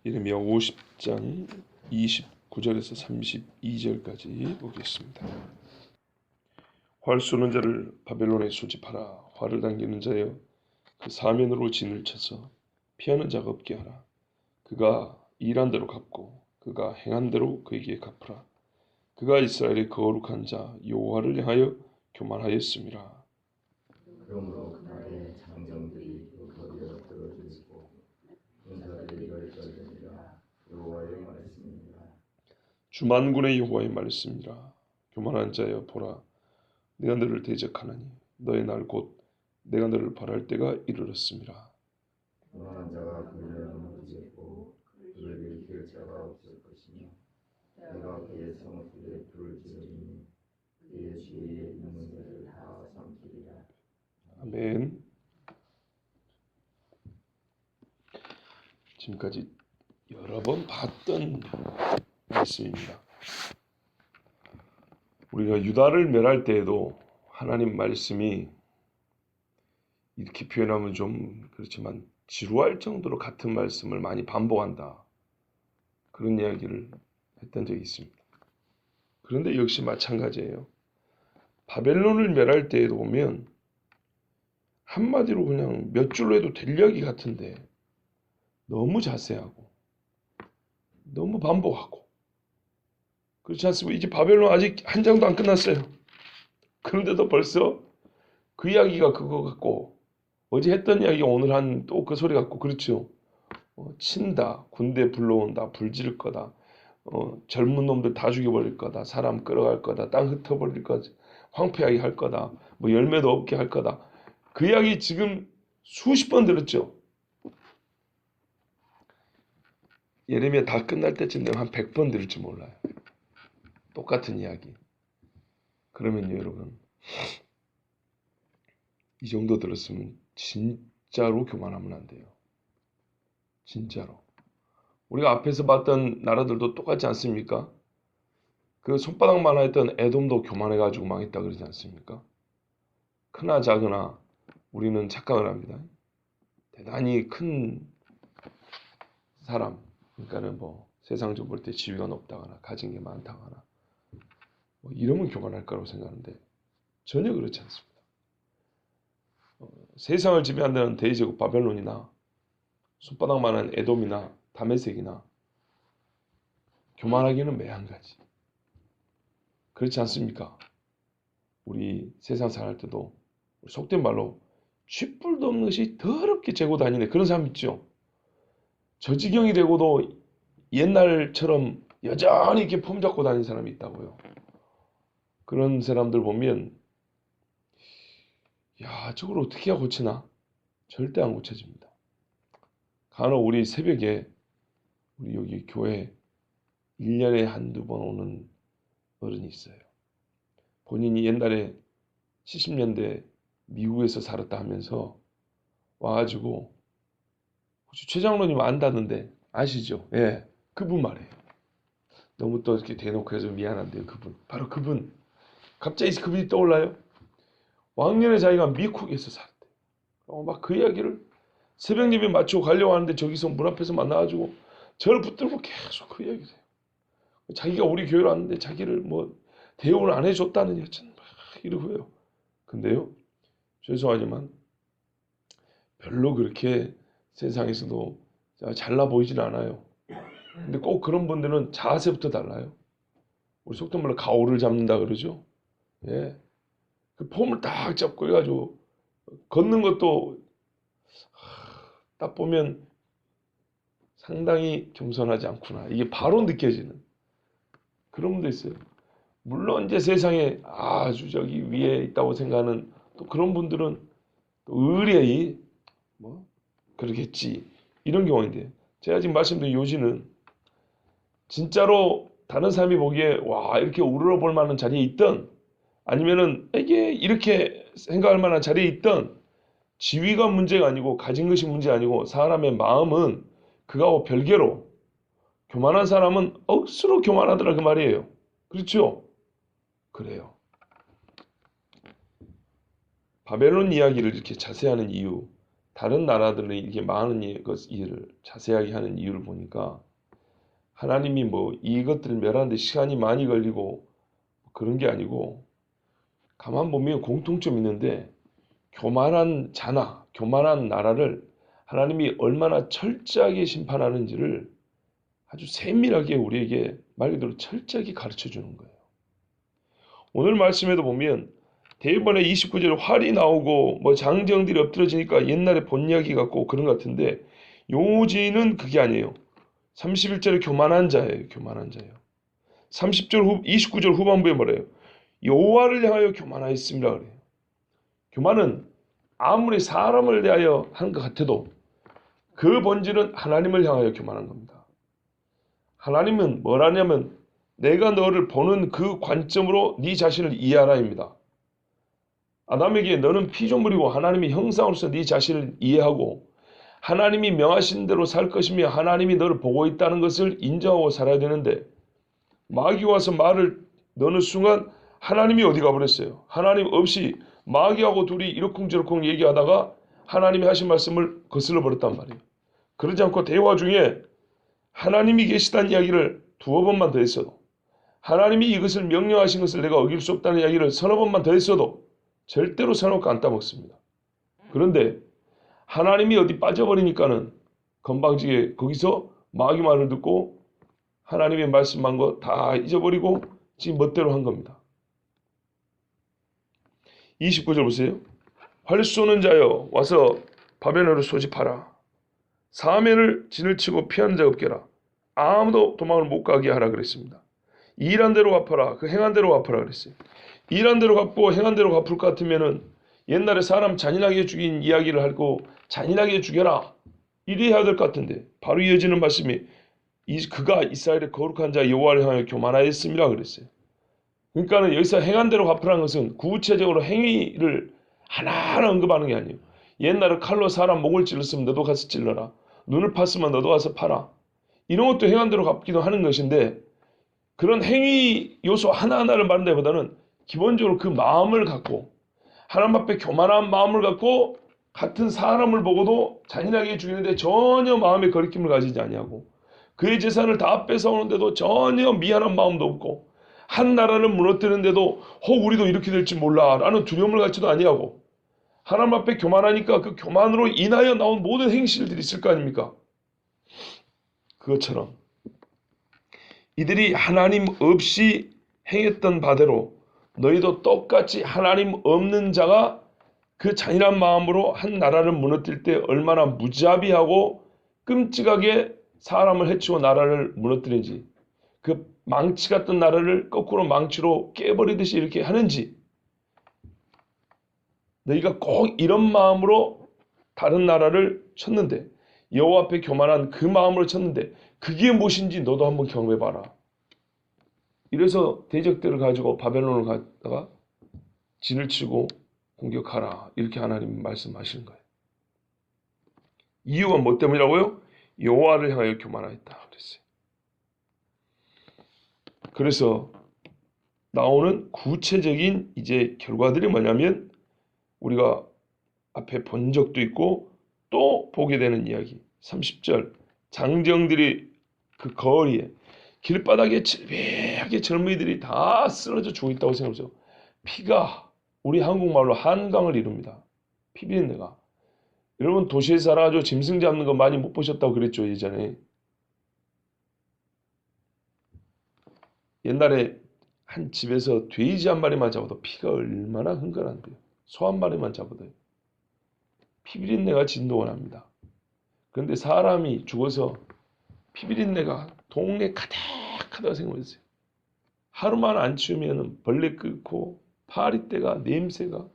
예레미야 50장 29절에서 32절까지 보겠습니다. 활 쏘는 자를 바벨론에 소집하라. 활을 당기는 자여 그 사면으로 진을 쳐서 피하는 자가 없게 하라. 그가 일한 대로 갚고 그가 행한 대로 그에게 갚으라. 그가 이스라엘의 거룩한 자 여호와를 향하여 교만하였음이라. 그러므로 그날에 장정들이 거기로 떨어지고 군사들이 열절되리라. 여호와의 말씀이니라. 주만군의 여호와의 말씀이라. 교만한 자여 보라, 내가 너를 대적하나니 너의 날 곧 내가 너를 벌할 때가 이르렀음이라. 교만한 자가 그를 넘어지고 그를 일으킬 자가 없을 것이며 내가 그의 성읍에 불을 지르니 그의 주위에 있는 자를 다 삼키리라. 아멘. 지금까지 여러 번 봤던 말씀입니다. 우리가 유다를 멸할 때에도 하나님 말씀이 이렇게 표현하면 좀 그렇지만 지루할 정도로 같은 말씀을 많이 반복한다. 그런 이야기를 했던 적이 있습니다. 그런데 역시 마찬가지예요. 바벨론을 멸할 때에도 보면 한마디로 그냥 몇 줄로 해도 될 이야기 같은데 너무 자세하고 너무 반복하고 그렇지 않습니까? 이제 바벨론 아직 한 장도 안 끝났어요. 그런데도 벌써 그 이야기가 그거 같고 어제 했던 이야기가 오늘 한 또 그 소리 같고 그렇죠. 친다, 군대 불러온다, 불질 거다, 젊은 놈들 다 죽여버릴 거다, 사람 끌어갈 거다, 땅 흩어버릴 거다, 황폐하게 할 거다, 뭐 열매도 없게 할 거다. 그 이야기 지금 수십 번 들었죠. 예레미야 다 끝날 때쯤 되면 한 100번 들을지 몰라요. 똑같은 이야기. 그러면요 여러분, 이 정도 들었으면 진짜로 교만하면 안 돼요. 진짜로. 우리가 앞에서 봤던 나라들도 똑같지 않습니까? 그 손바닥만 했던 에돔도 교만해가지고 망했다 그러지 않습니까? 크나 작으나 우리는 착각을 합니다. 대단히 큰 사람, 그러니까는 뭐 세상적으로 볼 때 지위가 높다거나 가진 게 많다거나 뭐 이러면 교만할 거라고 생각하는데 전혀 그렇지 않습니다. 세상을 지배한다는 대제국 바벨론이나 손바닥만한 에돔이나 다메섹이나 교만하기는 매한가지. 그렇지 않습니까? 우리 세상 살할 때도 속된 말로 쥐뿔도 없는 것이 더럽게 재고 다니네 그런 사람 있죠. 저 지경이 되고도 옛날처럼 여전히 이렇게 폼 잡고 다니는 사람이 있다고요. 그런 사람들 보면 야 저걸 어떻게 해야 고치나? 절대 안 고쳐집니다. 간혹 우리 새벽에 우리 여기 교회 1년에 한두 번 오는 어른이 있어요. 본인이 옛날에 70년대 미국에서 살았다 하면서 와가지고 혹시 최 장로님 안다는데 아시죠? 예, 그분 말이에요. 너무 또 이렇게 대놓고 해서 미안한데요. 그분 바로 그분. 갑자기 그분이 떠올라요. 왕년에 자기가 미국에서 살았대. 막 그 이야기를 새벽 예배 마치고 가려고 하는데 저기서 문 앞에서 만나가지고 저를 붙들고 계속 그 이야기를 해요. 자기가 우리 교회로 왔는데 자기를 뭐 대우를 안 해줬다는 여튼 막 이러고요. 근데요, 죄송하지만 별로 그렇게 세상에서도 잘나 보이진 않아요. 근데 꼭 그런 분들은 자세부터 달라요. 우리 속된 말로 가오를 잡는다 그러죠. 예, 그 폼을 딱 잡고 해가지고 걷는 것도 딱 보면 상당히 겸손하지 않구나. 이게 바로 느껴지는 그런 분도 있어요. 물론 이제 세상에 아주 저기 위에 있다고 생각하는 또 그런 분들은 또 의뢰의 뭐 그러겠지 이런 경우인데 제가 지금 말씀드린 요지는 진짜로 다른 사람이 보기에 와 이렇게 우러러 볼 만한 자리에 있던 아니면은 이게 이렇게 생각할 만한 자리에 있던 지위가 문제가 아니고 가진 것이 문제 아니고 사람의 마음은 그거하고 별개로 교만한 사람은 억수로 교만하더라 그 말이에요. 그렇죠? 그래요. 바벨론 이야기를 이렇게 자세히 하는 이유 다른 나라들이 이렇게 많은 일을 자세하게 하는 이유를 보니까 하나님이 뭐 이것들을 멸하는데 시간이 많이 걸리고 그런 게 아니고 가만 보면 공통점이 있는데 교만한 자나 교만한 나라를 하나님이 얼마나 철저하게 심판하는지를 아주 세밀하게 우리에게 말 그대로 철저하게 가르쳐 주는 거예요. 오늘 말씀에도 보면 대번에 29절에 활이 나오고 뭐 장정들이 엎드러지니까 옛날에 본 이야기 같고 그런 것 같은데 요지는 그게 아니에요. 31절에 교만한 자예요. 교만한 자예요. 29절 후반부에 뭐래요? 여호와를 향하여 교만하였습니다. 그래요. 교만은 아무리 사람을 대하여 하는 것 같아도 그 본질은 하나님을 향하여 교만한 겁니다. 하나님은 뭐라냐면 내가 너를 보는 그 관점으로 네 자신을 이해하라입니다. 아담에게 너는 피조물이고 하나님의 형상으로서 네 자신을 이해하고 하나님이 명하신 대로 살 것이며 하나님이 너를 보고 있다는 것을 인정하고 살아야 되는데 마귀 와서 말을 넣는 순간 하나님이 어디 가버렸어요. 하나님 없이 마귀하고 둘이 이러쿵저러쿵 얘기하다가 하나님이 하신 말씀을 거슬러 버렸단 말이에요. 그러지 않고 대화 중에 하나님이 계시다는 이야기를 두어 번만 더 했어도 하나님이 이것을 명령하신 것을 내가 어길 수 없다는 이야기를 서너 번만 더 했어도 절대로 서놓고 안 따먹습니다. 그런데 하나님이 어디 빠져버리니까는 건방지게 거기서 마귀 말을 듣고 하나님의 말씀한 거 다 잊어버리고 지금 멋대로 한 겁니다. 29절 보세요. 활 쏘는 자여 와서 바벨론을 소집하라. 사면을 진을 치고 피하는 자가 없게라. 아무도 도망을 못 가게 하라 그랬습니다. 일한 대로 갚아라. 그 행한 대로 갚아라 그랬어요. 일한 대로 갚고 행한 대로 갚을 것 같으면은 옛날에 사람 잔인하게 죽인 이야기를 하고 잔인하게 죽여라. 이래야 될 것 같은데 바로 이어지는 말씀이 그가 이스라엘의 거룩한 자 여호와를 향하여 교만하였음이라 그랬어요. 그러니까는 여기서 행한 대로 갚으라는 것은 구체적으로 행위를 하나하나 언급하는 게 아니에요. 옛날에 칼로 사람 목을 찔렀으면 너도 가서 찔러라. 눈을 팠으면 너도 가서 파라. 이런 것도 행한 대로 갚기도 하는 것인데 그런 행위 요소 하나하나를 말한다기보다는 기본적으로 그 마음을 갖고 하나님 앞에 교만한 마음을 갖고 같은 사람을 보고도 잔인하게 죽이는데 전혀 마음의 거리낌을 가지지 아니하고 그의 재산을 다 뺏어오는데도 전혀 미안한 마음도 없고 한 나라를 무너뜨리는데도 우리도 이렇게 될지 몰라 라는 두려움을 갖지도 아니하고 하나님 앞에 교만하니까 그 교만으로 인하여 나온 모든 행실들이 있을 거 아닙니까? 그것처럼 이들이 하나님 없이 행했던 바대로 너희도 똑같이 하나님 없는 자가 그 잔인한 마음으로 한 나라를 무너뜨릴 때 얼마나 무자비하고 끔찍하게 사람을 해치고 나라를 무너뜨리는지 그 망치 같은 나라를 거꾸로 망치로 깨버리듯이 이렇게 하는지 너희가 꼭 이런 마음으로 다른 나라를 쳤는데 여호와 앞에 교만한 그 마음으로 쳤는데 그게 무엇인지 너도 한번 경험해봐라. 이래서 대적들을 가지고 바벨론을 갔다가 진을 치고 공격하라. 이렇게 하나님 말씀하시는 거예요. 이유가 뭐 때문이라고요? 여호와를 향하여 교만하였다 그랬어요. 그래서 나오는 구체적인 이제 결과들이 뭐냐면 우리가 앞에 본 적도 있고 또 보게 되는 이야기. 30절 장정들이 그 거리에 길바닥에 질비하게 젊은이들이 다 쓰러져 죽어 있다고 생각하죠. 피가 우리 한국말로 한강을 이룹니다. 피비린내가. 여러분 도시에 살아가지고 짐승 잡는 거 많이 못 보셨다고 그랬죠 예전에. 옛날에 한 집에서 돼지 한 마리만 잡아도 피가 얼마나 흥건한데요. 소 한 마리만 잡아도요. 피비린내가 진동을 합니다. 그런데 사람이 죽어서 피비린내가 동네 가득하다고 생각했어요. 하루만 안 치우면 벌레 끓고 파리떼가 냄새가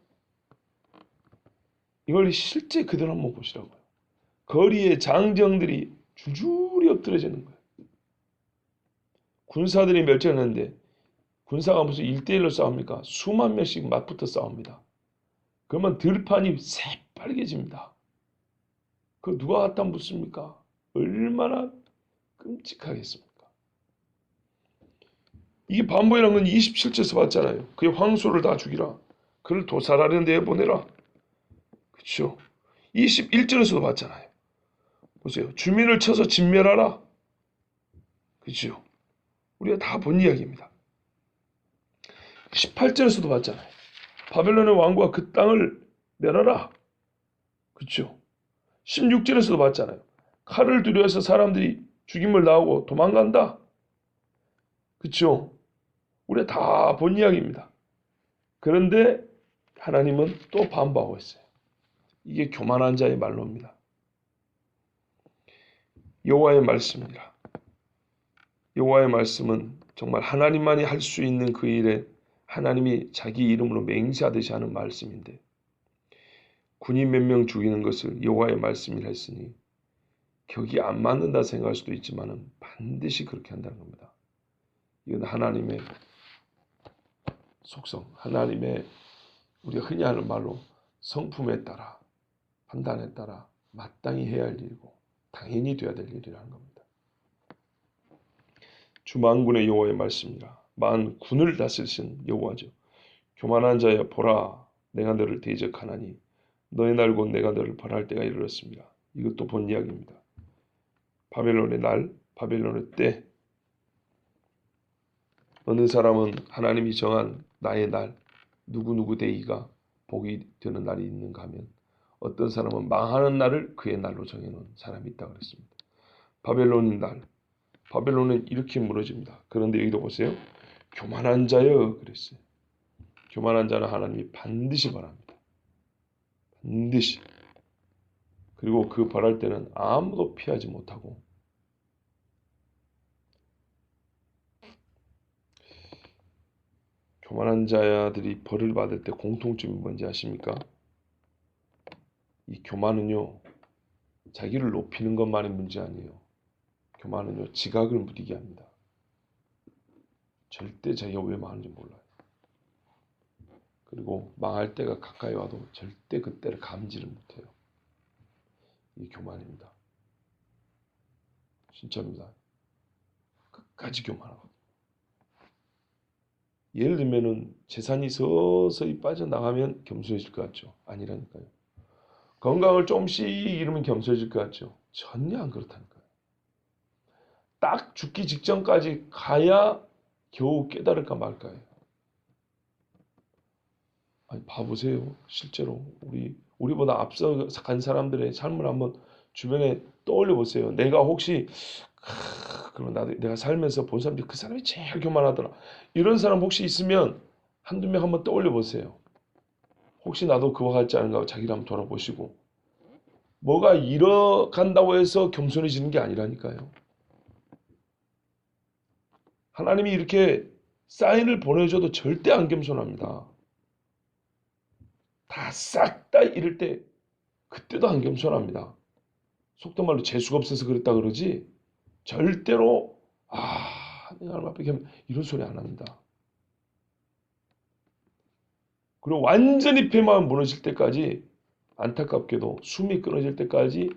이걸 실제 그대로 한번 보시라고요. 거리에 장정들이 줄줄이 엎드려지는 거예요. 군사들이 멸전했는데 군사가 무슨 1대1로 싸웁니까? 수만 명씩 맞붙어 싸웁니다. 그러면 들판이 새빨개집니다. 그 누가 갖다 묻습니까? 얼마나 끔찍하겠습니까? 이게 반복이라는 건 27절에서 봤잖아요. 그의 황소를 다 죽이라. 그를 도살하려는 데에 보내라. 그렇죠? 21절에서도 봤잖아요. 보세요. 주민을 쳐서 진멸하라. 그렇죠? 우리가 다 본 이야기입니다. 18절에서도 봤잖아요. 바벨론의 왕과 그 땅을 멸하라. 그렇죠? 16절에서도 봤잖아요. 칼을 두려워해서 사람들이 죽임을 당하고 도망간다. 그렇죠? 우리가 다 본 이야기입니다. 그런데 하나님은 또 반박하고 있어요. 이게 교만한 자의 말로입니다. 여호와의 말씀이라. 여호와의 말씀은 정말 하나님만이 할 수 있는 그 일에 하나님이 자기 이름으로 맹세하듯이 하는 말씀인데 군인 몇 명 죽이는 것을 여호와의 말씀이라 했으니 격이 안 맞는다 생각할 수도 있지만 반드시 그렇게 한다는 겁니다. 이건 하나님의 속성, 하나님의 우리가 흔히 하는 말로 성품에 따라 판단에 따라 마땅히 해야 할 일이고 당연히 돼야 될 일이라는 겁니다. 주 만군의 여호와의 말씀이라. 만군을 다스리신 여호와죠. 교만한 자여 보라, 내가 너를 대적하나니 너의 날 곧 내가 너를 벌할 때가 이르렀습니다. 이것도 본 이야기입니다. 바벨론의 날, 바벨론의 때. 어느 사람은 하나님이 정한 나의 날, 누구누구 데이가 복이 되는 날이 있는가 하면 어떤 사람은 망하는 날을 그의 날로 정해놓은 사람이 있다고 그랬습니다. 바벨론의 날, 바벨론은 이렇게 무너집니다. 그런데 여기도 보세요. 교만한 자여 그랬어요. 교만한 자는 하나님이 반드시 벌합니다. 반드시. 그리고 그 벌할 때는 아무도 피하지 못하고 교만한 자들이 벌을 받을 때 공통점이 뭔지 아십니까? 이 교만은요, 자기를 높이는 것만이 문제 아니에요. 교만은요, 지각을 무디게 합니다. 절대 자기가 왜 망하는지 몰라요. 그리고 망할 때가 가까이 와도 절대 그때를 감지를 못해요. 이 교만입니다. 진짜입니다. 끝까지 교만하거든요. 예를 들면은 재산이 서서히 빠져나가면 겸손해질 것 같죠? 아니라니까요. 건강을 조금씩 잃으면 겸손해질 것 같죠? 전혀 안 그렇다니까요. 딱 죽기 직전까지 가야 겨우 깨달을까 말까요. 아니, 봐보세요. 실제로 우리보다 앞서 간 사람들의 삶을 한번 주변에 떠올려 보세요. 내가 혹시 그러면 내가 살면서 본 사람들이 그 사람이 제일 교만하더라. 이런 사람 혹시 있으면 한두 명 한번 떠올려 보세요. 혹시 나도 그와 같지 않은가 하고 자기를 한번 돌아보시고 뭐가 잃어간다고 해서 겸손해지는 게 아니라니까요. 하나님이 이렇게 사인을 보내줘도 절대 안 겸손합니다. 다 싹 다 잃을 때 그때도 안 겸손합니다. 속된 말로 재수가 없어서 그랬다 그러지 절대로 내가 얼마 밖에 이런 소리 안 합니다. 그리고 완전히 폐만 무너질 때까지 안타깝게도 숨이 끊어질 때까지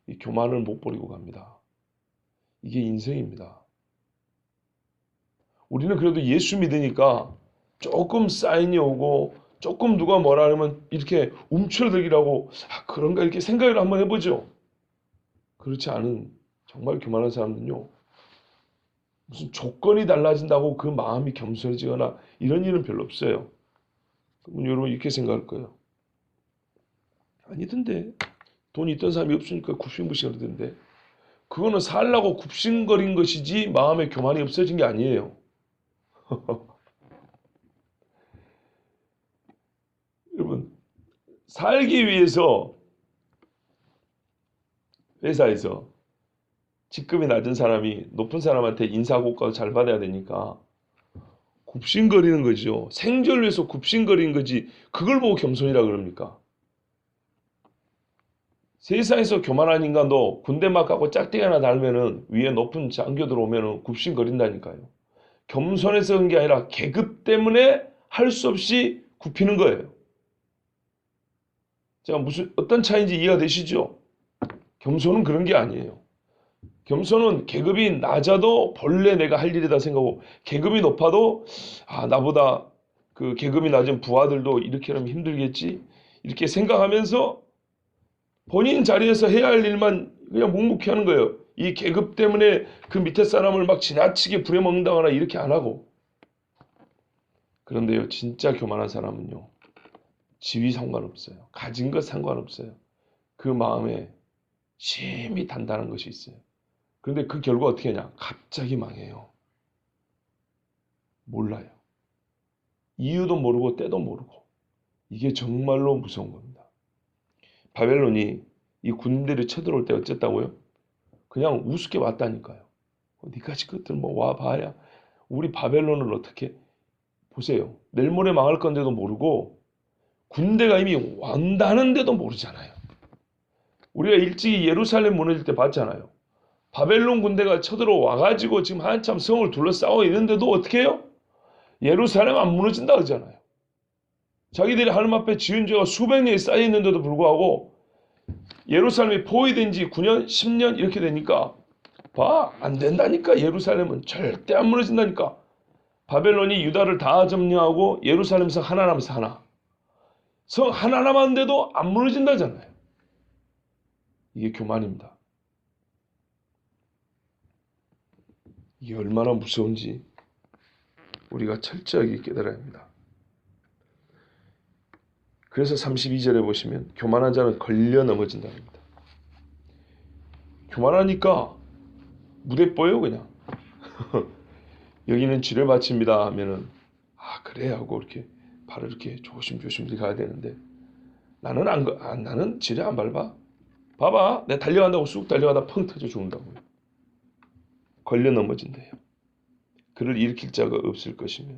이 교만을 못 버리고 갑니다. 이게 인생입니다. 우리는 그래도 예수 믿으니까 조금 사인이 오고 조금 누가 뭐라 하면 이렇게 움츠러들기라고 그런가 이렇게 생각을 한번 해보죠. 그렇지 않은 정말 교만한 사람은요. 무슨 조건이 달라진다고 그 마음이 겸손해지거나 이런 일은 별로 없어요. 그러면 여러분 이렇게 생각할 거예요. 아니던데 돈이 있던 사람이 없으니까 굽신굽신거리던데 그거는 살라고 굽신거린 것이지 마음의 교만이 없어진 게 아니에요. 여러분 살기 위해서 회사에서 직급이 낮은 사람이 높은 사람한테 인사고과 잘 받아야 되니까 굽신거리는 거죠. 생존을 위해서 굽신거리는 거지 그걸 보고 겸손이라 그럽니까? 세상에서 교만한 인간도 군대 막 가고 짝대기 하나 달면은 위에 높은 장교들 오면은 굽신거린다니까요. 겸손해서 그런 게 아니라 계급 때문에 할 수 없이 굽히는 거예요. 제가 어떤 차이인지 이해가 되시죠? 겸손은 그런 게 아니에요. 겸손은 계급이 낮아도 본래 내가 할 일이다 생각하고 계급이 높아도 나보다 그 계급이 낮은 부하들도 이렇게 하면 힘들겠지 이렇게 생각하면서 본인 자리에서 해야 할 일만 그냥 묵묵히 하는 거예요. 이 계급 때문에 그 밑에 사람을 막 지나치게 부려먹는다거나 이렇게 안 하고. 그런데요, 진짜 교만한 사람은요, 지위 상관없어요. 가진 것 상관없어요. 그 마음에 심히 단단한 것이 있어요. 그런데 그 결과 어떻게 하냐? 갑자기 망해요. 몰라요. 이유도 모르고 때도 모르고. 이게 정말로 무서운 겁니다. 바벨론이 이 군대를 쳐들어올 때 어쨌다고요? 그냥 우습게 왔다니까요. 니까지 것들 뭐 와봐야 우리 바벨론을 어떻게 보세요. 내일 모레 망할 건데도 모르고 군대가 이미 완다는데도 모르잖아요. 우리가 일찍이 예루살렘 무너질 때 봤잖아요. 바벨론 군대가 쳐들어와가지고 지금 한참 성을 둘러싸고 있는데도 어떻게 해요? 예루살렘 안 무너진다 그러잖아요. 자기들이 하나님 앞에 지은 죄가 수백 년이 쌓여 있는데도 불구하고 예루살렘이 포위된 지 9년, 10년 이렇게 되니까 봐, 안 된다니까. 예루살렘은 절대 안 무너진다니까. 바벨론이 유다를 다 점령하고 예루살렘 성 하나 남아서 하나. 성 하나 남았는데도 안 무너진다잖아요. 이게 교만입니다. 이게 얼마나 무서운지 우리가 철저하게 깨달아야 합니다. 그래서 32절에 보시면 교만한 자는 걸려 넘어진다는 겁니다. 교만하니까 무대 뽀요 그냥. 여기는 지뢰 밭입니다 하면은 아 그래 하고 이렇게 발을 이렇게 조심조심 가야 되는데 나는 지뢰 안 밟아. 봐봐 내가 달려간다고 쑥 달려가다 펑 터져 죽는다고요. 걸려 넘어진대요. 그를 일으킬 자가 없을 것이며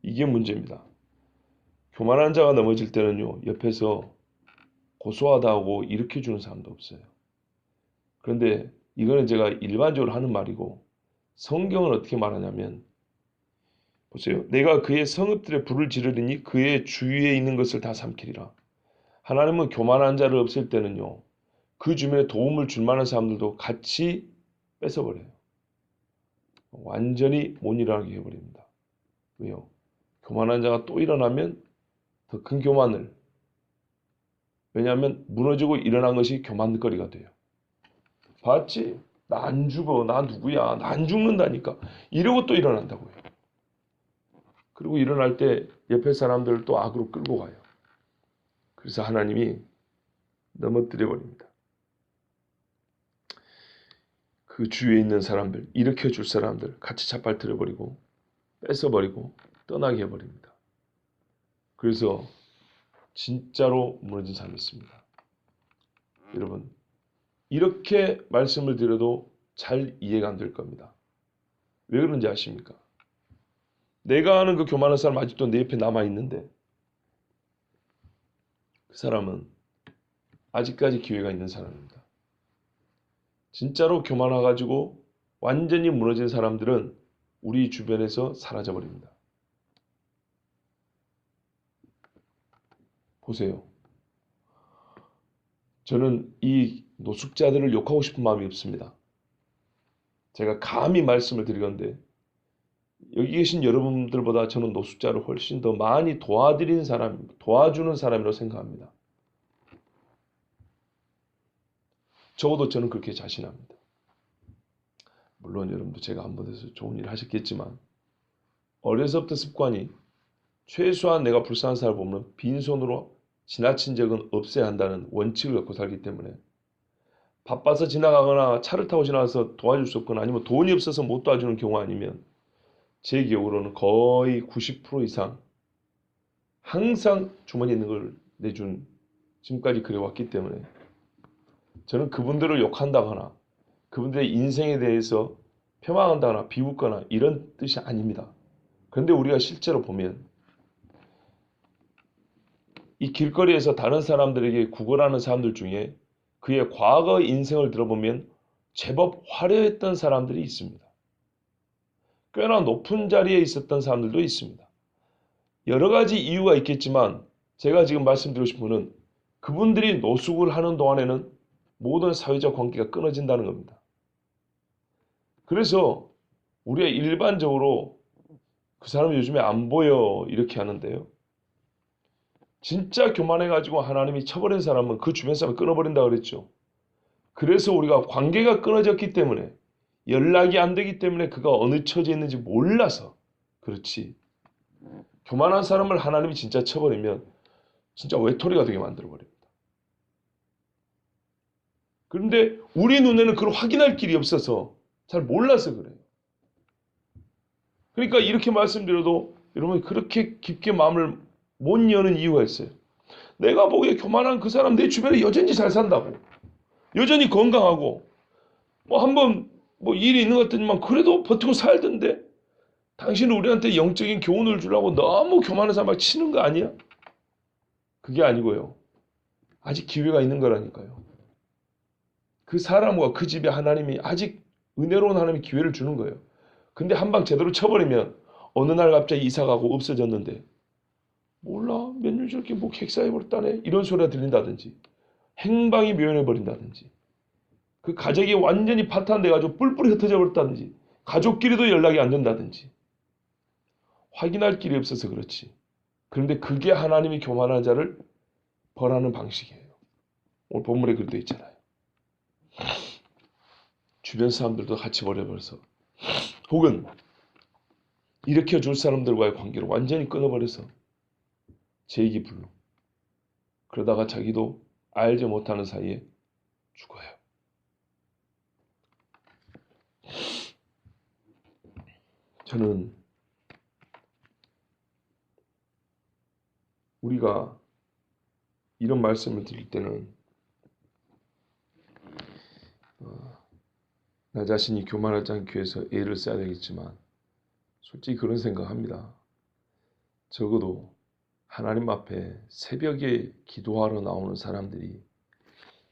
이게 문제입니다. 교만한 자가 넘어질 때는요 옆에서 고소하다 하고 일으켜주는 사람도 없어요. 그런데 이거는 제가 일반적으로 하는 말이고 성경은 어떻게 말하냐면 보세요. 내가 그의 성읍들의 불을 지르리니 그의 주위에 있는 것을 다 삼키리라. 하나님은 교만한 자를 없앨 때는요. 그 주변에 도움을 줄 만한 사람들도 같이 뺏어버려요. 완전히 못 일어나게 해버립니다. 왜요? 교만한 자가 또 일어나면 더 큰 교만을 왜냐하면 무너지고 일어난 것이 교만거리가 돼요. 봤지? 나 안 죽어. 나 누구야? 나 안 죽는다니까. 이러고 또 일어난다고요. 그리고 일어날 때 옆에 사람들을 또 악으로 끌고 가요. 그래서 하나님이 넘어뜨려 버립니다. 그 주위에 있는 사람들, 일으켜줄 사람들 같이 잡아뜨려 버리고 뺏어버리고 떠나게 해버립니다. 그래서 진짜로 무너진 사람이 있습니다. 여러분 이렇게 말씀을 드려도 잘 이해가 안 될 겁니다. 왜 그런지 아십니까? 내가 아는 그 교만한 사람 아직도 내 옆에 남아있는데 그 사람은 아직까지 기회가 있는 사람입니다. 진짜로 교만해가지고 완전히 무너진 사람들은 우리 주변에서 사라져버립니다. 보세요. 저는 이 노숙자들을 욕하고 싶은 마음이 없습니다. 제가 감히 말씀을 드리건데 여기 계신 여러분들보다 저는 노숙자를 훨씬 더 많이 도와주는 사람이라고 생각합니다. 적어도 저는 그렇게 자신합니다. 물론 여러분도 제가 한 번에서 좋은 일을 하셨겠지만 어려서부터 습관이 최소한 내가 불쌍한 사람을 보면 빈손으로 지나친 적은 없어야 한다는 원칙을 갖고 살기 때문에 바빠서 지나가거나 차를 타고 지나가서 도와줄 수 없거나 아니면 돈이 없어서 못 도와주는 경우 아니면 제 기억으로는 거의 90% 이상 항상 주머니에 있는 걸 내준 지금까지 그래왔기 때문에 저는 그분들을 욕한다거나 그분들의 인생에 대해서 폄하한다거나 비웃거나 이런 뜻이 아닙니다. 그런데 우리가 실제로 보면 이 길거리에서 다른 사람들에게 구걸하는 사람들 중에 그의 과거 인생을 들어보면 제법 화려했던 사람들이 있습니다. 꽤나 높은 자리에 있었던 사람들도 있습니다. 여러 가지 이유가 있겠지만 제가 지금 말씀드리고 싶은 것은 그분들이 노숙을 하는 동안에는 모든 사회적 관계가 끊어진다는 겁니다. 그래서 우리가 일반적으로 그 사람 요즘에 안 보여 이렇게 하는데요. 진짜 교만해가지고 하나님이 쳐버린 사람은 그 주변 사람을 끊어버린다 그랬죠. 그래서 우리가 관계가 끊어졌기 때문에 연락이 안 되기 때문에 그가 어느 처지에 있는지 몰라서 그렇지. 교만한 사람을 하나님이 진짜 쳐버리면 진짜 외톨이가 되게 만들어버립니다. 그런데 우리 눈에는 그걸 확인할 길이 없어서 잘 몰라서 그래요. 그러니까 이렇게 말씀드려도 여러분 그렇게 깊게 마음을 못 여는 이유가 있어요. 내가 보기에 교만한 그 사람 내 주변에 여전히 잘 산다고. 여전히 건강하고 뭐 한번 뭐 일이 있는 것 같더니만 그래도 버티고 살던데 당신은 우리한테 영적인 교훈을 주려고 너무 교만한 사람 막 치는 거 아니야? 그게 아니고요. 아직 기회가 있는 거라니까요. 그 사람과 그 집에 하나님이 아직 은혜로운 하나님이 기회를 주는 거예요. 근데 한 방 제대로 쳐버리면 어느 날 갑자기 이사가고 없어졌는데 몰라 몇 년 저렇게 뭐 객사해버렸다네 이런 소리가 들린다든지 행방이 묘연해버린다든지 그 가족이 완전히 파탄돼가지고 뿔뿔이 흩어져 버렸다든지 가족끼리도 연락이 안 된다든지 확인할 길이 없어서 그렇지. 그런데 그게 하나님이 교만한 자를 벌하는 방식이에요. 오늘 본문에 그렇게 있잖아요. 주변 사람들도 같이 버려버려서 혹은 일으켜줄 사람들과의 관계를 완전히 끊어버려서 제기불능. 그러다가 자기도 알지 못하는 사이에 죽어요. 저는 우리가 이런 말씀을 드릴 때는 나 자신이 교만하지 않기 위해서 애를 써야 되겠지만 솔직히 그런 생각합니다. 적어도 하나님 앞에 새벽에 기도하러 나오는 사람들이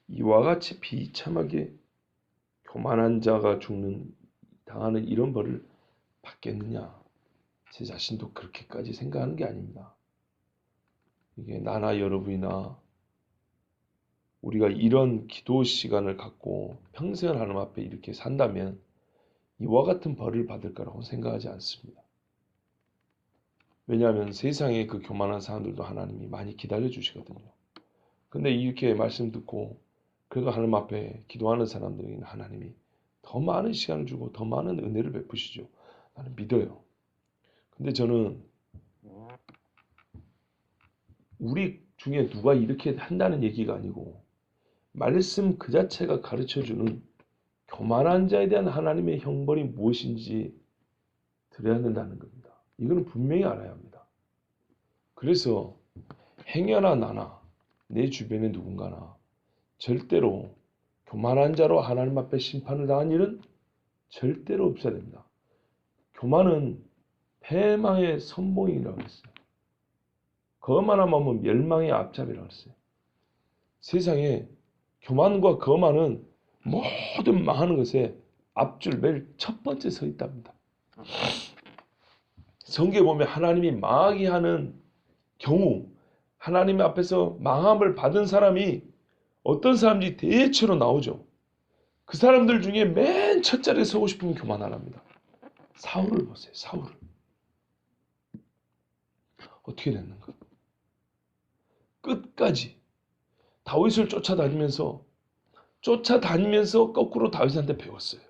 이와 같이 비참하게 교만한 자가 당하는 이런 벌을 받겠느냐. 제 자신도 그렇게까지 생각하는 게 아닙니다. 이게 나나 여러분이나 우리가 이런 기도 시간을 갖고 평생을 하나님 앞에 이렇게 산다면 이와 같은 벌을 받을 거라고 생각하지 않습니다. 왜냐하면 세상에 그 교만한 사람들도 하나님이 많이 기다려 주시거든요. 근데 이렇게 말씀 듣고 그래도 하나님 앞에 기도하는 사람들에게는 하나님이 더 많은 시간을 주고 더 많은 은혜를 베푸시죠. 나는 믿어요. 근데 저는 우리 중에 누가 이렇게 한다는 얘기가 아니고 말씀 그 자체가 가르쳐주는 교만한 자에 대한 하나님의 형벌이 무엇인지 들어야 된다는 겁니다. 이거는 분명히 알아야 합니다. 그래서 행여나 나나 내 주변에 누군가나 절대로 교만한 자로 하나님 앞에 심판을 당한 일은 절대로 없어야 됩니다. 교만은 패망의 선봉이라고 했어요. 거만함은 멸망의 앞잡이라고 했어요. 세상에 교만과 거만은 모든 망하는 것에 앞줄 매일 첫 번째 서 있답니다. 성경에 보면 하나님이 망하게 하는 경우 하나님 앞에서 망함을 받은 사람이 어떤 사람인지 대체로 나오죠. 그 사람들 중에 맨 첫 자리에 서고 싶으면 교만하랍니다. 사울을 보세요. 사울을. 어떻게 됐는가? 끝까지 다윗을 쫓아다니면서 거꾸로 다윗한테 배웠어요.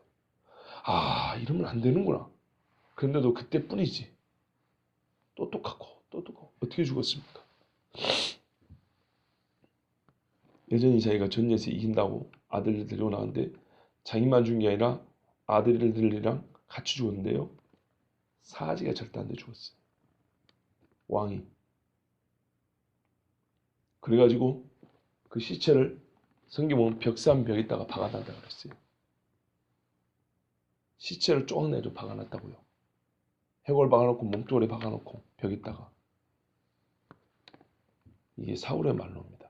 아, 이러면 안 되는구나. 그런데도 그때뿐이지. 또 똑같고 어떻게 죽었습니까? 여전히 자기가 전쟁에서 이긴다고 아들을 데리고 나왔는데 자기만 죽은 게 아니라 아들들이랑 같이 죽었는데요. 사지가 절대 안 돼 죽었어요. 왕이. 그래가지고 그 시체를 성경 보면 벽산 벽에다가 박아놨다고 그랬어요. 시체를 쭉 내도 박아놨다고요. 해골 박아놓고 몸뚱아리 박아놓고 벽에다가. 이게 사울의 말로입니다.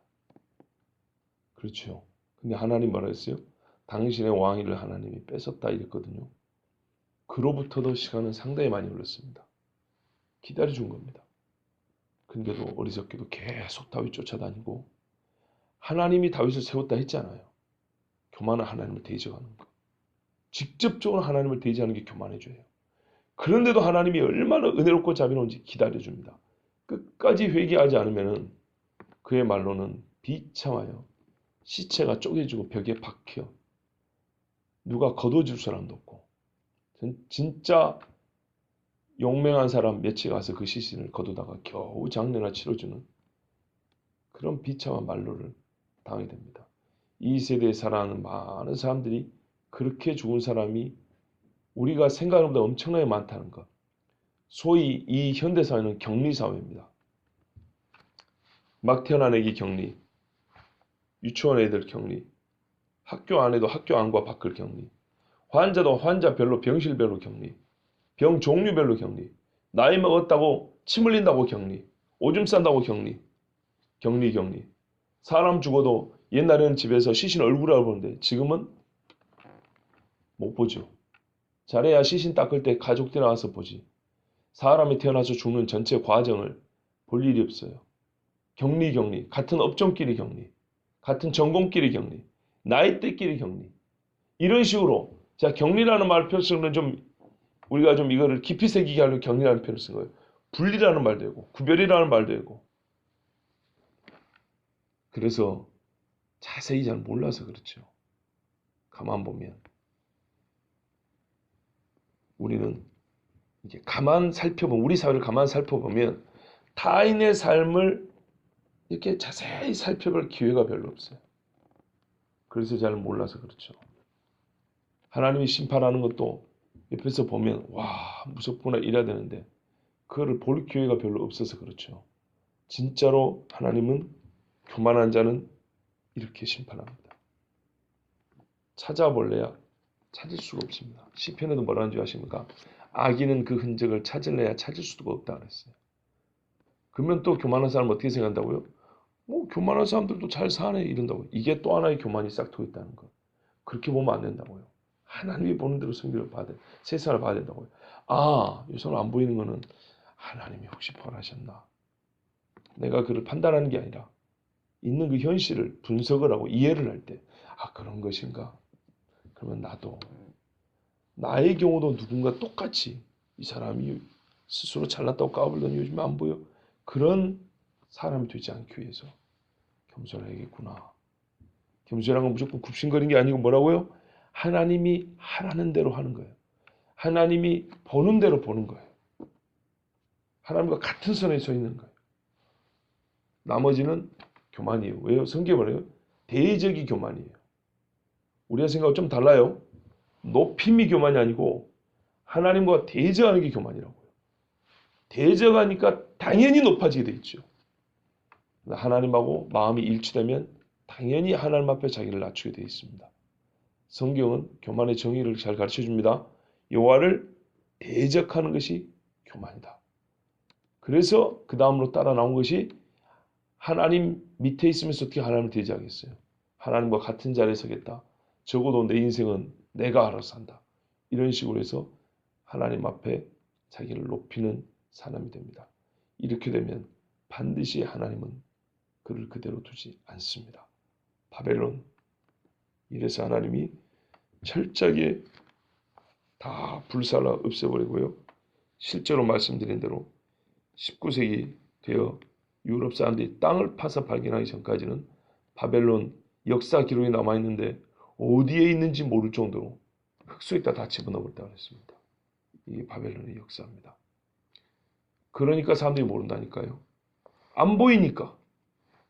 그렇죠. 근데 하나님 뭐라 했어요? 당신의 왕위를 하나님이 뺏었다 이랬거든요. 그로부터도 시간은 상당히 많이 흘렀습니다. 기다려준 겁니다. 근데도 어리석게도 계속 다윗 쫓아다니고 하나님이 다윗을 세웠다 했잖아요. 교만한 하나님을 대적하는 거. 직접적으로 하나님을 대적하는 게 교만의 죄예요. 그런데도 하나님이 얼마나 은혜롭고 자비로운지 기다려줍니다. 끝까지 회개하지 않으면 그의 말로는 비참하여 시체가 쪼개지고 벽에 박혀 누가 거둬줄 사람도 없고 진짜 용맹한 사람 몇이 가서 그 시신을 거두다가 겨우 장례나 치러주는 그런 비참한 말로를 당하게 됩니다. 이 세대에 살아가는 많은 사람들이 그렇게 죽은 사람이 우리가 생각하는 것보다 엄청나게 많다는 것. 소위 이 현대사회는 격리사회입니다. 막 태어난 애기 격리, 유치원 애들 격리, 학교 안에도 학교 안과 밖을 격리, 환자도 환자별로 병실별로 격리, 병 종류별로 격리, 나이 먹었다고 침 흘린다고 격리, 오줌 싼다고 격리, 격리. 사람 죽어도 옛날에는 집에서 시신 얼굴을 보는데 지금은 못 보죠. 잘해야 시신 닦을 때 가족들 나와서 보지. 사람이 태어나서 죽는 전체 과정을 볼 일이 없어요. 격리. 같은 업종끼리 격리. 같은 전공끼리 격리. 나이대끼리 격리. 이런 식으로 자 격리라는 말 표현은 좀 우리가 좀 이거를 깊이 새기게 하려고 격리라는 표현을 쓴 거예요. 분리라는 말도 되고 구별이라는 말도 되고. 그래서 자세히 잘 몰라서 그렇죠. 가만 보면 우리는 이게 가만 살펴보면 우리 사회를 가만 살펴보면 타인의 삶을 이렇게 자세히 살펴볼 기회가 별로 없어요. 그래서 잘 몰라서 그렇죠. 하나님이 심판하는 것도 옆에서 보면 와 무섭구나 이래야 되는데 그거를 볼 기회가 별로 없어서 그렇죠. 진짜로 하나님은 교만한 자는 이렇게 심판합니다. 찾아볼래야 찾을 수가 없습니다. 시편에도 뭐라는 줄 아십니까? 악인은 그 흔적을 찾을래야 찾을 수가 없다 그랬어요. 그러면 또 교만한 사람은 어떻게 생각한다고요? 뭐 교만한 사람들도 잘 사네 이런다고요. 이게 또 하나의 교만이 싹트고 있다는 거. 그렇게 보면 안 된다고요. 하나님이 보는 대로 성경을 봐야 돼. 세상을 봐야 된다고요. 아, 이 사람 안 보이는 거는 하나님이 혹시 벌하셨나? 내가 그를 판단하는 게 아니라 있는 그 현실을 분석을 하고 이해를 할 때, 아 그런 것인가? 그러면 나도 나의 경우도 누군가 똑같이 이 사람이 스스로 잘났다고 까불더니 요즘에 안 보여? 그런 사람이 되지 않기 위해서 겸손해야겠구나. 겸손한 건 무조건 굽신거리는 게 아니고 뭐라고요? 하나님이 하라는 대로 하는 거예요. 하나님이 보는 대로 보는 거예요. 하나님과 같은 선에 서 있는 거예요. 나머지는 교만이에요. 왜요? 성경이 뭐래요? 대적이 교만이에요. 우리가 생각하고 좀 달라요. 높임이 교만이 아니고 하나님과 대적하는 게 교만이라고요. 대적하니까 당연히 높아지게 돼 있죠. 하나님하고 마음이 일치되면 당연히 하나님 앞에 자기를 낮추게 되어 있습니다. 성경은 교만의 정의를 잘 가르쳐 줍니다. 여호와를 대적하는 것이 교만이다. 그래서 그 다음으로 따라 나온 것이 하나님 밑에 있으면서 어떻게 하나님을 대적하겠어요? 하나님과 같은 자리에 서겠다. 적어도 내 인생은 내가 알아서 한다. 이런 식으로 해서 하나님 앞에 자기를 높이는 사람이 됩니다. 이렇게 되면 반드시 하나님은 그를 그대로 두지 않습니다. 바벨론. 이래서 하나님이 철저하게 다 불살라 없애버리고요. 실제로 말씀드린 대로 19세기 되어 유럽 사람들이 땅을 파서 발견하기 전까지는 바벨론 역사 기록이 남아있는데 어디에 있는지 모를 정도로 흙속에다 다 집어넣었다고 했습니다. 이게 바벨론의 역사입니다. 그러니까 사람들이 모른다니까요. 안 보이니까.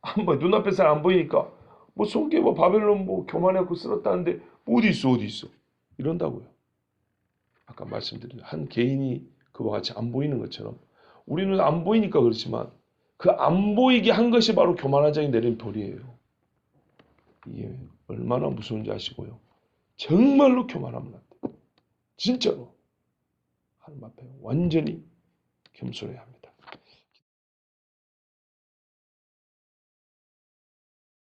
안 보여. 눈앞에 사람 안 보이니까. 뭐 속에 뭐 바벨론 뭐 교만해갖고 쓸었다는데 어디 있어. 이런다고요. 아까 말씀드린 한 개인이 그와 같이 안 보이는 것처럼 우리는 안 보이니까 그렇지만 그 안 보이게 한 것이 바로 교만한 자에 내린 벌이에요. 이게 얼마나 무서운지 아시고요. 정말로 교만하면 안 돼요. 진짜로 하나님 앞에 완전히 겸손해야 합니다.